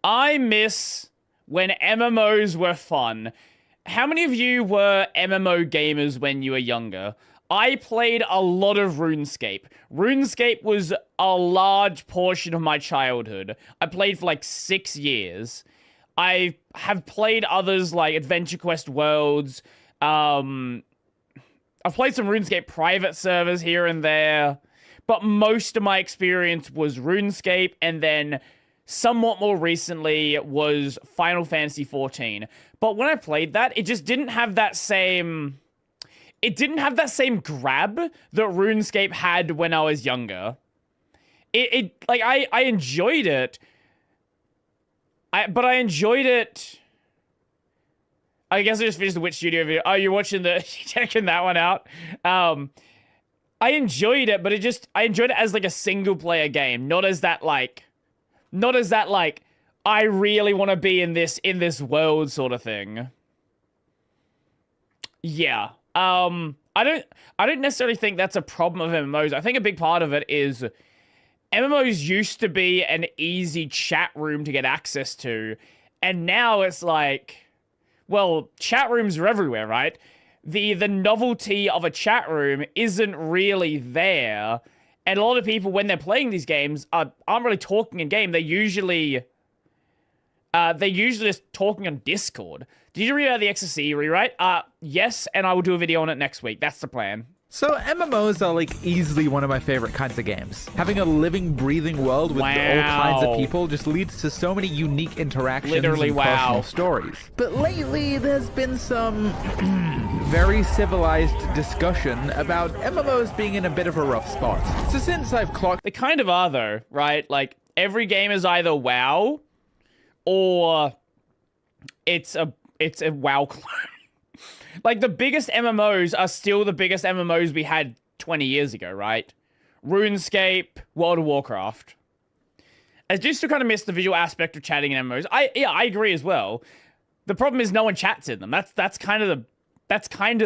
I miss when MMOs were fun. How many of you were MMO gamers when you were younger? I played a lot of Runescape. Runescape was a large portion of my childhood. I played for like 6 years. I have played others like Adventure Quest Worlds. I've played some Runescape private servers here and there. But most of my experience was Runescape, and then somewhat more recently was Final Fantasy XIV. But when I played that, it just didn't have that same... It didn't have that same grab that RuneScape had when I was younger. I enjoyed it. But I enjoyed it... I guess I just finished the Witch Studio video. Oh, you're watching the... checking that one out. I enjoyed it, but I enjoyed it as like a single player game. Not as that like, I really want to be in this world sort of thing. Yeah. I don't necessarily think that's a problem of MMOs. I think a big part of it is MMOs used to be an easy chat room to get access to, and now it's like, well, chat rooms are everywhere, right? The novelty of a chat room isn't really there, and a lot of people, when they're playing these games, aren't really talking in game. They're usually just talking on Discord. Did you read about the XSC rewrite? Yes, and I will do a video on it next week. That's the plan. So MMOs are like easily one of my favorite kinds of games. Having a living, breathing world with all kinds of people just leads to so many unique interactions and personal stories. But lately, there's been some very civilized discussion about MMOs being in a bit of a rough spot. So since I've clocked... They kind of are though, right? Like, every game is either WoW or it's a WoW clone. Like, the biggest MMOs are still the biggest MMOs we had 20 years ago, right? RuneScape, World of Warcraft. I do still kind of miss the visual aspect of chatting in MMOs. I agree as well. The problem is no one chats in them. That's kind of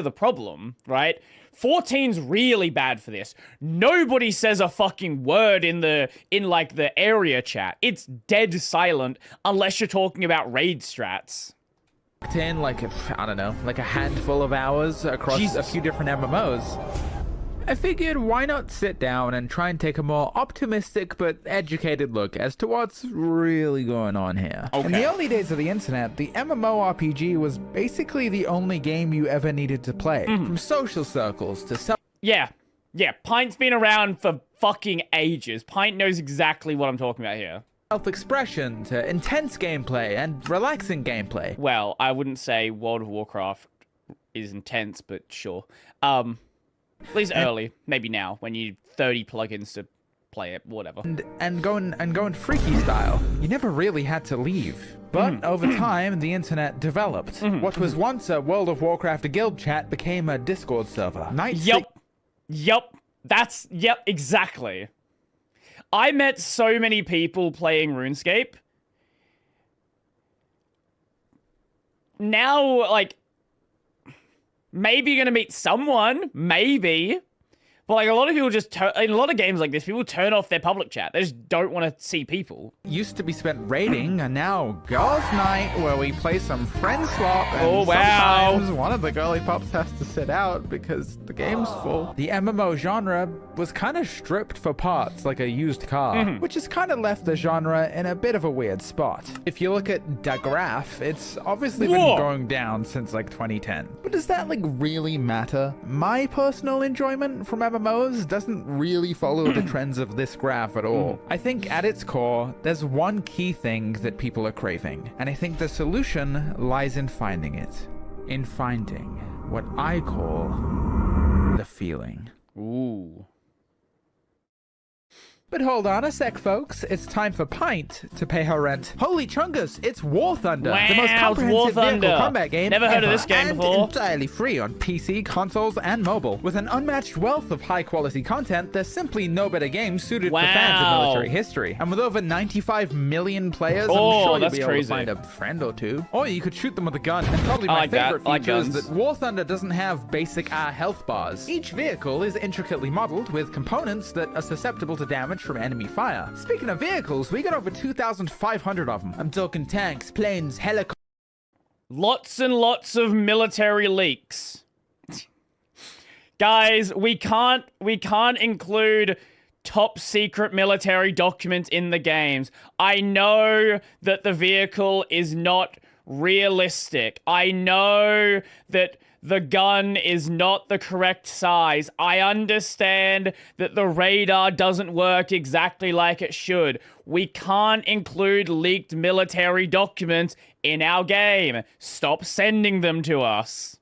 the problem, right? 14's really bad for this. Nobody says a fucking word in the area chat. It's dead silent unless you're talking about raid strats. In like I don't know, like a handful of hours across a few different MMOs. I figured why not sit down and try and take a more optimistic but educated look as to what's really going on here. Okay. In the early days of the internet, the MMORPG was basically the only game you ever needed to play. From social circles to Yeah, Pint's been around for fucking ages. Pint knows exactly what I'm talking about here. self-expression to intense gameplay and relaxing gameplay. Well, I wouldn't say World of Warcraft is intense, but sure. At least early, maybe now, when you 30 plugins to play it, whatever. And going freaky style. You never really had to leave. But over time, the internet developed. What was once a World of Warcraft guild chat became a Discord server. Yep, exactly. I met so many people playing RuneScape. Now, like, maybe you're gonna meet someone, maybe. But, like, a lot of people just, in a lot of games like this, people turn off their public chat. They just don't want to see people. Used to be spent raiding, and now girls' night, where we play some friend swap, and sometimes one of the girly pups has to sit out because the game's full. The MMO genre was kind of stripped for parts like a used car, which has kind of left the genre in a bit of a weird spot. If you look at the graph, it's obviously been going down since like 2010. But does that like really matter? My personal enjoyment from MMOs doesn't really follow the trends of this graph at all. I think at its core, there's one key thing that people are craving, and I think the solution lies in finding it. In finding what I call the feeling. Ooh. But hold on a sec, folks. It's time for Pint to pay her rent. Holy chungus, it's War Thunder, the most comprehensive vehicle combat game Never heard of this game and before. Entirely free on PC, consoles, and mobile. With an unmatched wealth of high-quality content, there's simply no better game suited for fans of military history. And with over 95 million players, I'm sure you'll be able to find a friend or two. Or you could shoot them with a gun. And probably my favorite feature is that War Thunder doesn't have basic health bars. Each vehicle is intricately modeled with components that are susceptible to damage damage from enemy fire. Speaking of vehicles, we got over 2,500 of them. I'm talking tanks, planes, helicopters. Lots and lots of military leaks. Guys, we can't include top secret military documents in the games. I know that the vehicle is not realistic. I know that the gun is not the correct size. I understand that the radar doesn't work exactly like it should. We can't include leaked military documents in our game. Stop sending them to us.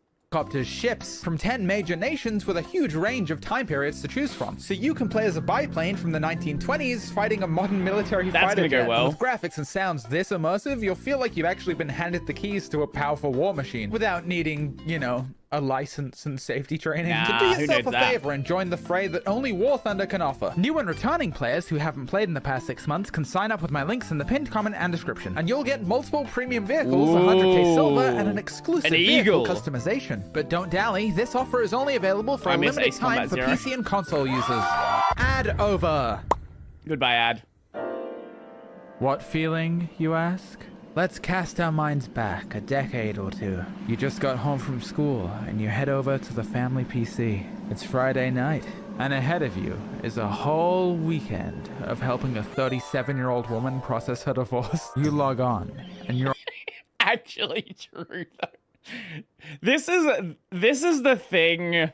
Ships from 10 major nations with a huge range of time periods to choose from. So you can play as a biplane from the 1920s fighting a modern military fighter jet. Well. With graphics and sounds this immersive, you'll feel like you've actually been handed the keys to a powerful war machine without needing, you know, a license and safety training. Nah, So do yourself a favor and join the fray that only War Thunder can offer. New and returning players who haven't played in the past 6 months can sign up with my links in the pinned comment and description, and you'll get multiple premium vehicles, 100k silver, and an exclusive vehicle customization. But don't dally, this offer is only available for a limited time for PC and console users. Ad over. Goodbye, ad. What feeling, you ask? Let's cast our minds back a decade or two. You just got home from school and you head over to the family PC. It's Friday night, and ahead of you is a whole weekend of helping a 37-year-old woman process her divorce. You log on and you're actually true though. This is the thing.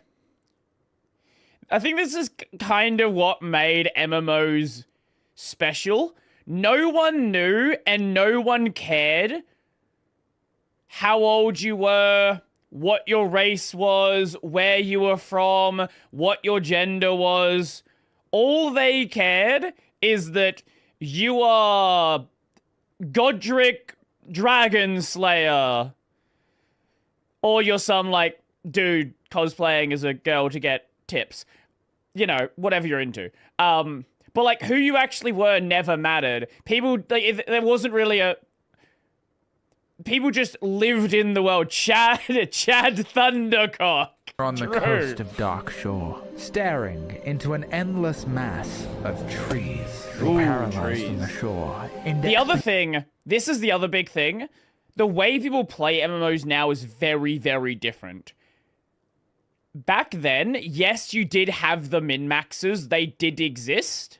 I think this is kind of what made MMOs special. No one knew and no one cared how old you were, what your race was, where you were from, what your gender was. All they cared is that you are Godric Dragon Slayer. Or you're some, like, dude cosplaying as a girl to get tips. You know, whatever you're into. But, like, who you actually were never mattered. People, like, there wasn't really a... People just lived in the world. Chad Thundercock. on the coast of Dark Shore, staring into an endless mass of trees paralyzed from the shore. The other thing, this is the other big thing, the way people play MMOs now is very, very different. Back then, yes, you did have the min-maxers, they did exist.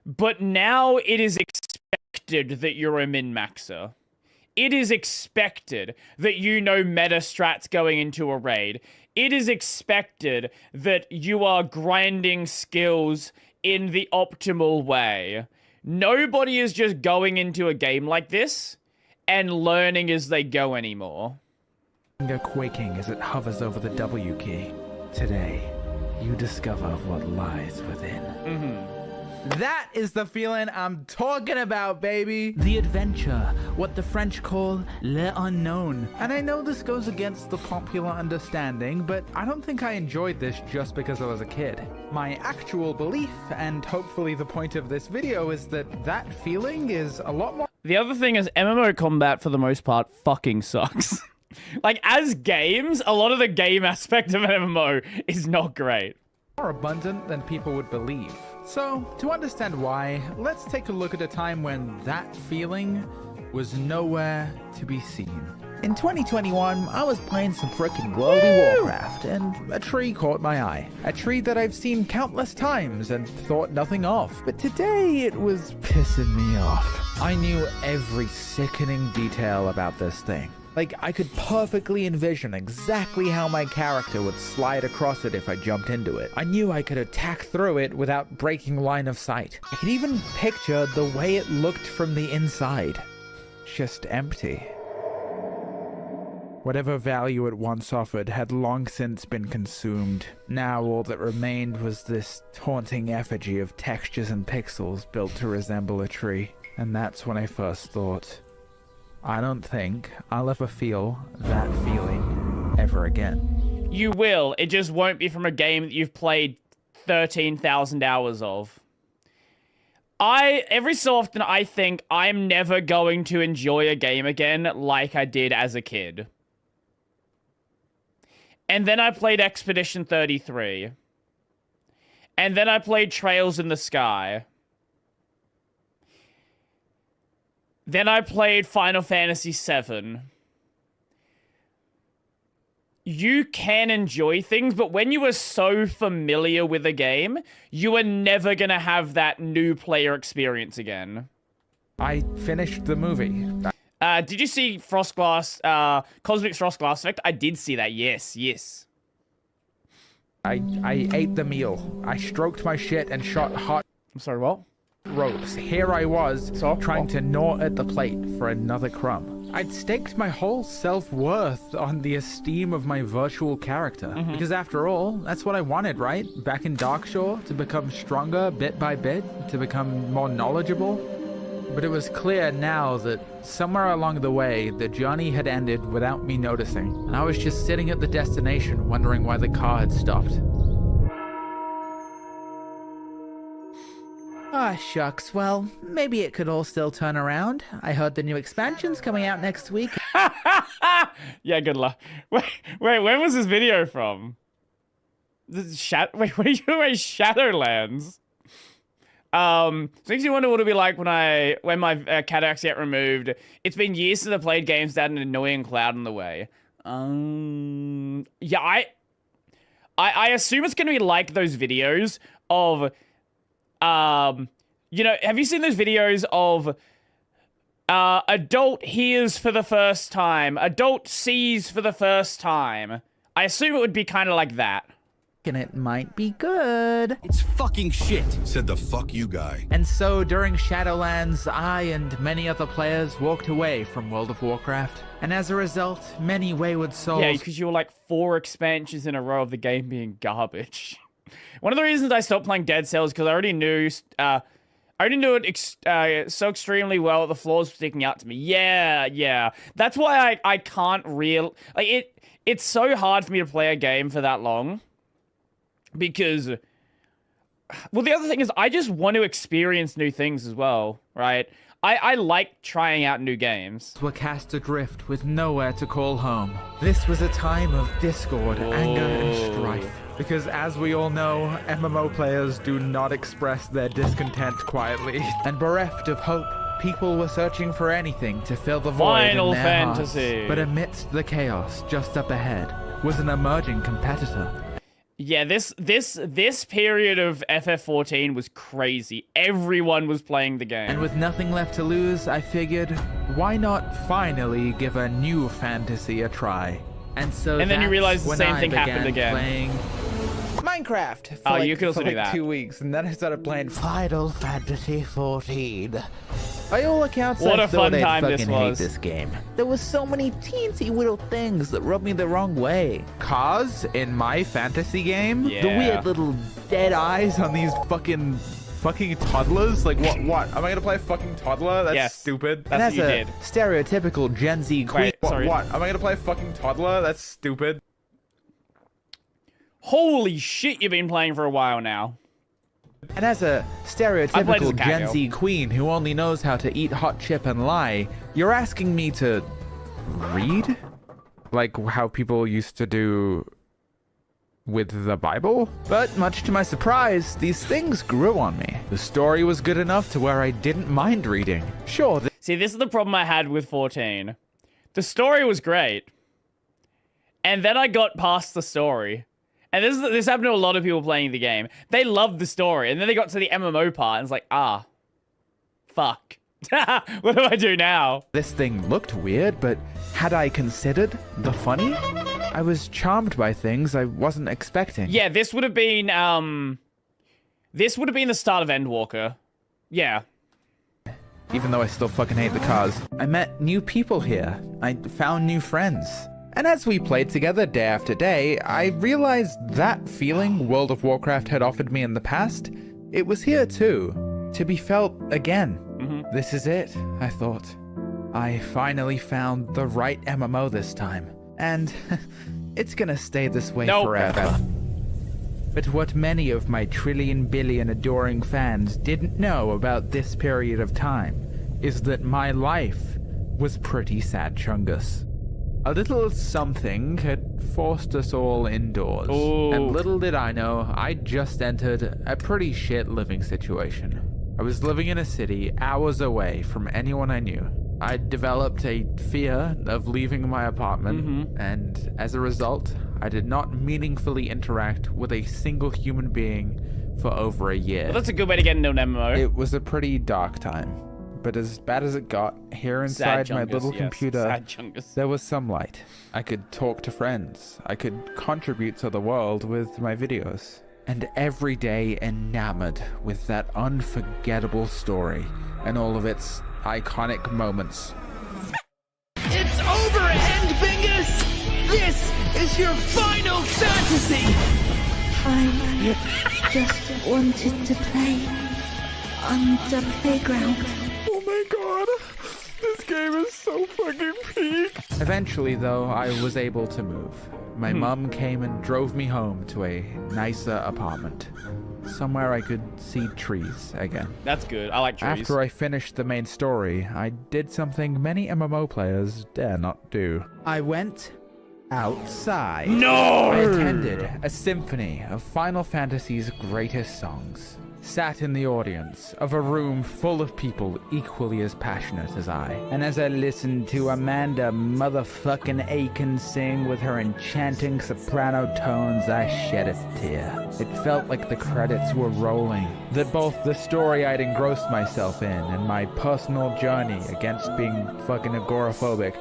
But now it is expected that you're a min-maxer. It is expected that you know meta strats going into a raid. It is expected that you are grinding skills in the optimal way. Nobody is just going into a game like this and learning as they go anymore. Finger quaking as it hovers over the W key. Today, you discover what lies within. That is the feeling I'm talking about, baby. The adventure, what the French call le unknown. And I know this goes against the popular understanding, but I don't think I enjoyed this just because I was a kid. My actual belief, and hopefully the point of this video, is that that feeling is a lot more... The other thing is MMO combat, for the most part, fucking sucks. Like, as games, a lot of the game aspect of an MMO is not great. More abundant than people would believe. So, to understand why, let's take a look at a time when that feeling was nowhere to be seen. In 2021, I was playing some frickin' worldy Warcraft, and a tree caught my eye. A tree that I've seen countless times and thought nothing of. But today, it was pissing me off. I knew every sickening detail about this thing. Like, I could perfectly envision exactly how my character would slide across it if I jumped into it. I knew I could attack through it without breaking line of sight. I could even picture the way it looked from the inside. Just empty. Whatever value it once offered had long since been consumed. Now all that remained was this taunting effigy of textures and pixels built to resemble a tree. And that's when I first thought, I don't think I'll ever feel that feeling ever again. You will. It just won't be from a game that you've played 13,000 hours of. Every so often, I think I'm never going to enjoy a game again like I did as a kid. And then I played Expedition 33. And then I played Trails in the Sky. Then I played Final Fantasy VII. You can enjoy things, but when you are so familiar with a game, you are never going to have that new player experience again. I finished the movie. Did you see Frostglass, Cosmic Frostglass Effect? I did see that, yes. I ate the meal. I stroked my shit and shot hot I'm sorry, what? ropes. Here I was, trying to gnaw at the plate for another crumb. I'd staked my whole self-worth on the esteem of my virtual character. Because after all, that's what I wanted, right? Back in Darkshore, to become stronger bit by bit, to become more knowledgeable. But it was clear now that somewhere along the way, the journey had ended without me noticing. And I was just sitting at the destination, wondering why the car had stopped. Ah, shucks. Well, maybe it could all still turn around. I heard the new expansion's coming out next week. Yeah, good luck. Wait, when was this video from? Wait, what are you doing with Shadowlands? So makes you wonder what it'll be like when my cataracts get removed. It's been years since I played games that had an annoying cloud in the way. Yeah, I assume it's gonna be like those videos of you know, have you seen those videos of adult hears for the first time, adult sees for the first time? I assume it would be kind of like that. And it might be good. It's fucking shit, said the fuck you guy. And so during Shadowlands, I and many other players walked away from World of Warcraft. And as a result, many wayward souls... Yeah, because you were like 4 expansions in a row of the game being garbage. One of the reasons I stopped playing Dead Cells is because I already knew it so extremely well that the flaws were sticking out to me. Yeah. That's why I can't it's so hard for me to play a game for that long. Because, well, the other thing is I just want to experience new things as well, right? I like trying out new games. Were cast adrift with nowhere to call home. This was a time of discord, anger, and strife. Because as we all know, MMO players do not express their discontent quietly. And bereft of hope, people were searching for anything to fill the void Final in their Fantasy. hearts. But amidst the chaos just up ahead was an emerging competitor. Yeah, this period of FF14 was crazy. Everyone was playing the game. And with nothing left to lose, I figured, why not finally give a new fantasy a try? And then you realize the same thing happened again. Playing Minecraft for you could also do that. 2 weeks, and then I started playing Final Fantasy 14. By all accounts, what I a thought fun I'd time fucking this hate was. this game. There was so many teensy little things that rubbed me the wrong way. Cause in my fantasy game, Yeah. the weird little dead eyes on these fucking toddlers. Like what? Am I gonna play a fucking toddler? That's Yes. stupid. That's what you did. Stereotypical Gen Z queen. Wait, sorry. What? Am I gonna play a fucking toddler? That's stupid. Holy shit, you've been playing for a while now. And as a I played as a stereotypical cat Gen girl. Z queen who only knows how to eat hot chip and lie, you're asking me to read? Like how people used to do with the Bible? But much to my surprise, these things grew on me. The story was good enough to where I didn't mind reading. Sure, See, this is the problem I had with 14. The story was great. And then I got past the story. And this happened to a lot of people playing the game. They loved the story, and then they got to the MMO part, and it's like, fuck. What do I do now? this thing looked weird, but had I considered the funny? I was charmed by things I wasn't expecting. Yeah, this would have been the start of Endwalker. Yeah. Even though I still fucking hate the cars. I met new people here. I found new friends. And as we played together day after day, I realized that feeling World of Warcraft had offered me in the past, it was here too. To be felt again. This is it, I thought. I finally found the right MMO this time. And it's gonna stay this way forever. But what many of my trillion billion adoring fans didn't know about this period of time is that my life was pretty sad chungus. A little something had forced us all indoors. Ooh. And little did I know, I'd just entered a pretty shit living situation. I was living in a city hours away from anyone I knew. I'd developed a fear of leaving my apartment, and as a result, I did not meaningfully interact with a single human being for over a year. Well, that's a good way to get into an MMO. It was a pretty dark time, but as bad as it got, here inside my little computer, there was some light. I could talk to friends. I could contribute to the world with my videos. And every day enamored with that unforgettable story and all of its iconic moments. It's over, Endbingers! This is your final fantasy! I just wanted to play on the playground. Oh my god, this game is so fucking peak. Eventually, though, I was able to move. My mum came and drove me home to a nicer apartment. Somewhere I could see trees again. That's good. I like trees. After I finished the main story, I did something many MMO players dare not do. I went outside. No! I attended a symphony of Final Fantasy's greatest songs. Sat in the audience of a room full of people equally as passionate as I. And as I listened to Amanda motherfucking Aiken sing with her enchanting soprano tones, I shed a tear. It felt like the credits were rolling. That both the story I'd engrossed myself in and my personal journey against being fucking agoraphobic,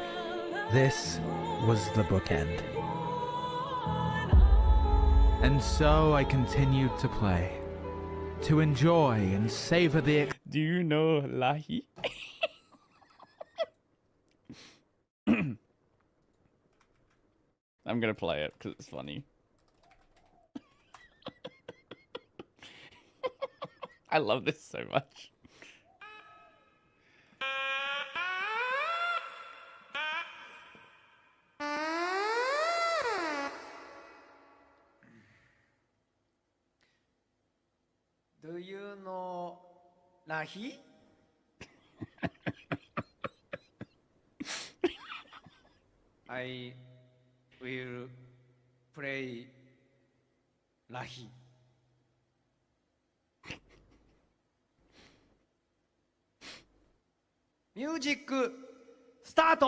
this was the bookend. And so I continued to play. To enjoy and savor the... Do you know Lahi? I'm gonna play it because it's funny. I love this so much. Do you know Lahi? I will play Lahi. Music start!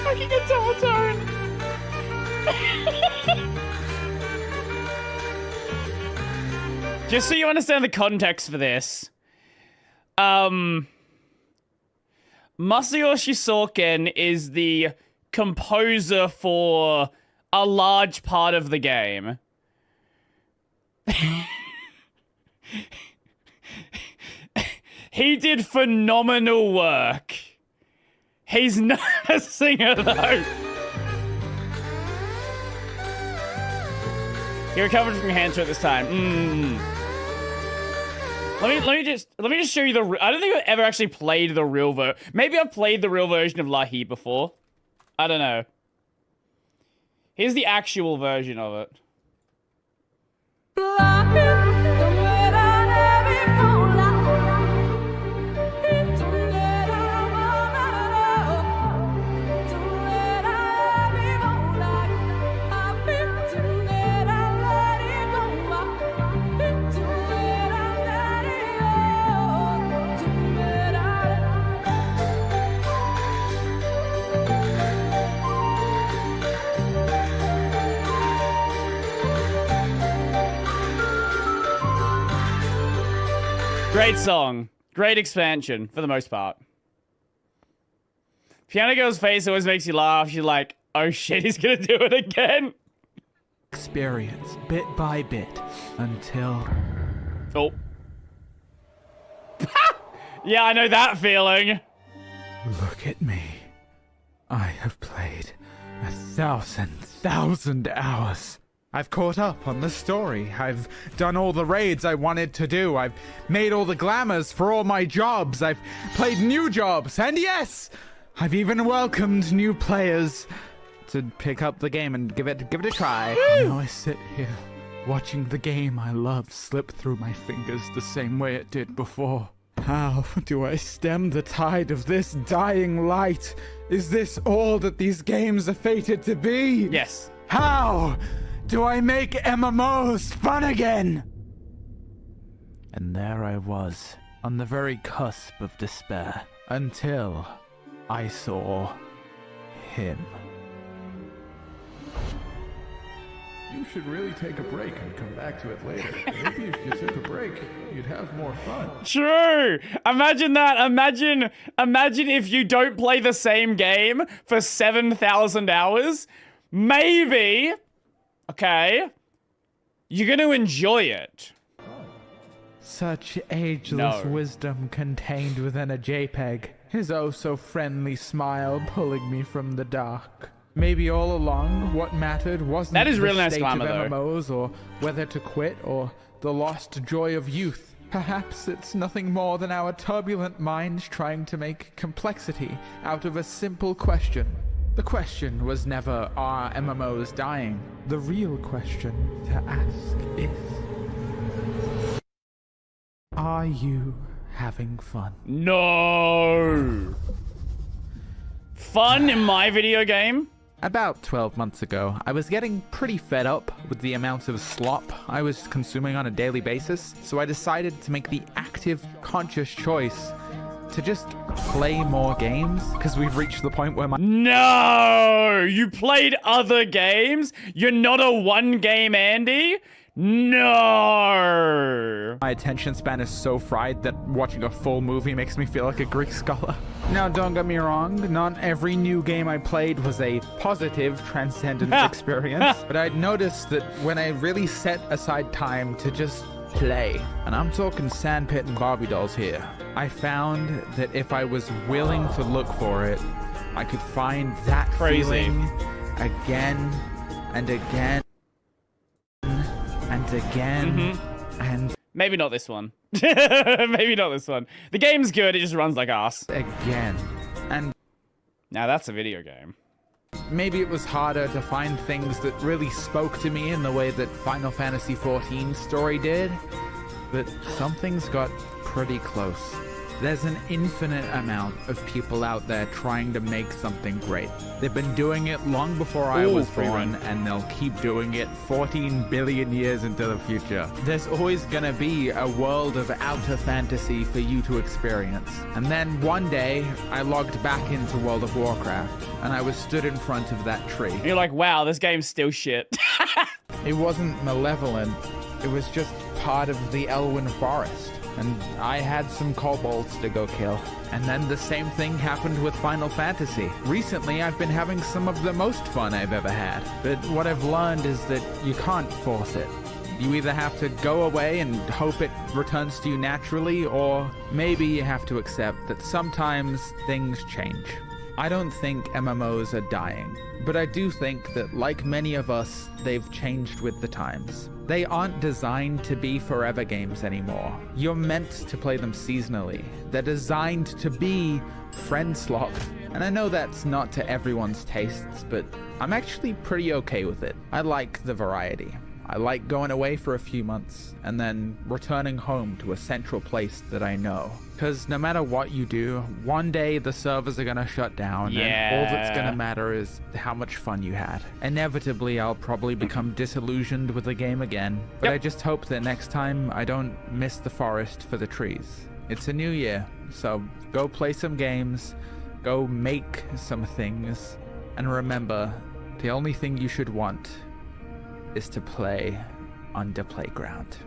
Fucking guitar tone. Just so you understand the context for this, Masayoshi Sorkin is the composer for a large part of the game. He did phenomenal work. He's not a singer, though. He recovered from cancer at this time. Let me just show you the. I don't think I've ever actually played the real version. Maybe I've played the real version of Lahi before. I don't know. Here's the actual version of it. Great song. Great expansion, for the most part. Piano Girl's face always makes you laugh. You're like, oh shit, he's gonna do it again. Experience, bit by bit, until... Oh. Yeah, I know that feeling. Look at me. I have played 1,000 hours. I've caught up on the story. I've done all the raids I wanted to do. I've made all the glamours for all my jobs. I've played new jobs. And yes, I've even welcomed new players to pick up the game and give it a try. Now I sit here watching the game I love slip through my fingers the same way it did before. How do I stem the tide of this dying light? Is this all that these games are fated to be? Yes. How do I make MMOs fun again? And there I was, on the very cusp of despair, until I saw him. You should really take a break and come back to it later. Maybe if you took a break, you'd have more fun. True. Imagine that. Imagine if you don't play the same game for 7,000 hours. Maybe, okay, you're going to enjoy it. Such ageless wisdom contained within a JPEG. His oh-so-friendly smile pulling me from the dark. Maybe all along, what mattered wasn't that is the really nice state glamour, of though. MMOs or whether to quit or the lost joy of youth. Perhaps it's nothing more than our turbulent minds trying to make complexity out of a simple question. The question was never, are MMOs dying? The real question to ask is, are you having fun? No. Fun in my video game? About 12 months ago, I was getting pretty fed up with the amount of slop I was consuming on a daily basis, so I decided to make the active, conscious choice to just play more games, because we've reached the point where my— No! You played other games? You're not a one-game Andy? No! my attention span is so fried that watching a full movie makes me feel like a Greek scholar. Now, don't get me wrong, not every new game I played was a positive, transcendent experience, but I'd noticed that when I really set aside time to just play, and I'm talking sandpit and Barbie dolls here, I found that if I was willing to look for it, I could find that feeling again and again and again and maybe not this one. Maybe not this one. The game's good, it just runs like ass. again. And Now that's a video game. maybe it was harder to find things that really spoke to me in the way that Final Fantasy XIV's story did, but some things got pretty close. There's an infinite amount of people out there trying to make something great. They've been doing it long before I was born, and they'll keep doing it 14 billion years into the future. There's always gonna be a world of outer fantasy for you to experience. And then one day, I logged back into World of Warcraft, and I was stood in front of that tree. You're like, wow, this game's still shit. It wasn't malevolent, it was just part of the Elwyn Forest. And I had some kobolds to go kill. And then the same thing happened with Final Fantasy. Recently, I've been having some of the most fun I've ever had. But what I've learned is that you can't force it. You either have to go away and hope it returns to you naturally, or maybe you have to accept that sometimes things change. I don't think MMOs are dying, but I do think that, like many of us, they've changed with the times. They aren't designed to be forever games anymore. You're meant to play them seasonally. They're designed to be friend slop. And I know that's not to everyone's tastes, but I'm actually pretty okay with it. I like the variety. I like going away for a few months and then returning home to a central place that I know. Because no matter what you do, one day the servers are going to shut down and all that's going to matter is how much fun you had. Inevitably, I'll probably become disillusioned with the game again, but I just hope that next time I don't miss the forest for the trees. It's a new year, so go play some games, go make some things, and remember, the only thing you should want is to play on the playground.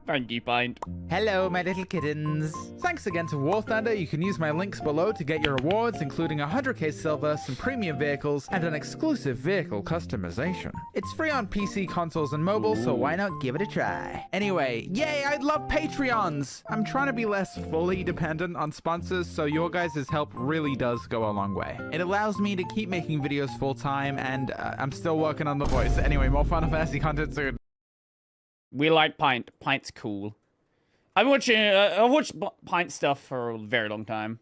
Thank you, Pint. Hello, my little kittens. Thanks again to War Thunder. You can use my links below to get your rewards, including 100k silver, some premium vehicles, and an exclusive vehicle customization. It's free on PC, consoles, and mobile, so why not give it a try? Anyway, yay, I'd love Patreons! I'm trying to be less fully dependent on sponsors, so your guys' help really does go a long way. It allows me to keep making videos full-time, and I'm still working on the voice. Anyway, more Final Fantasy content soon. We like Pint. Pint's cool. I've watched Pint stuff for a very long time.